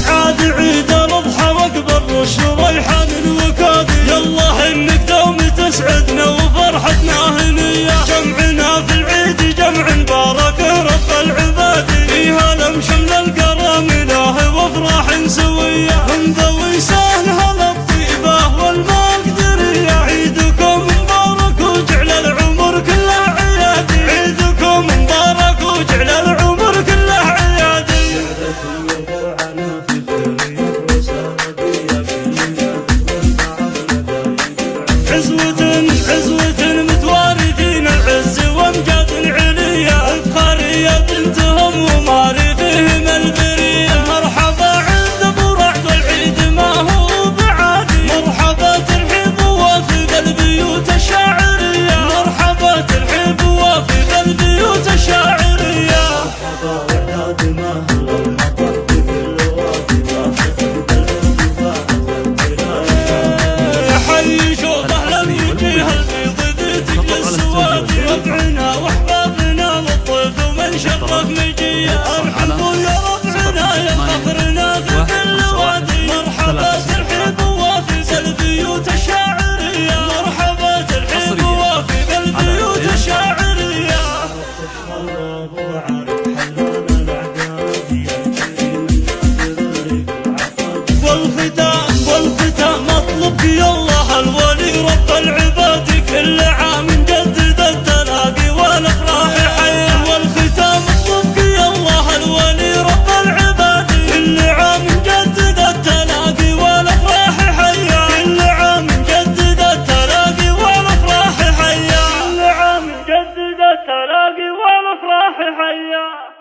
عاد عيد الأضحى وأقبل رش ريحان الوكادي، يلا انك دوم تسعدنا وفرحتنا هنية، جمعنا في العيد جمع مبارك رب العباد، فيها لمشم للقرامنة وافراح سوية، من ذوي سهلها الطيبة والمقدرية، عيدكم مبارك وجعل العمر كله عيادي، عيدكم مبارك وجعل العمر كله عيادي. عزوة متواردين العز وامجاد عليا، افخارية بنتهم ومعارفهم البرية، مرحبا عند ابو رعد والعيد ما هو بعادي، مرحبا ترحيب وفي البيوت الشاعرية، مرحبا ترحيب وفي البيوت الشاعرية، مرحبا وعداد ما هو المطر حي شوط اهلا بجيها البيض ديتك للسواد، ربعنا واحبابنا والطيف ومن شرف مجيه، ارحبوا يا ربعنا يا فخرنا في كل وادي، مرحبا ترحيب وافي البيوت الشاعريه، مرحبا ترحيب وافي البيوت الشاعريه. والختام مطلب يا الله الولي رب العباد، كل عام نجدد التلاقي والافراح حيا، والختام مطلب يا الله الولي رب العباد، كل عام نجدد التلاقي والافراح حيا، كل عام نجدد التلاقي والافراح حيا، كل عام نجدد التلاقي والافراح حيا.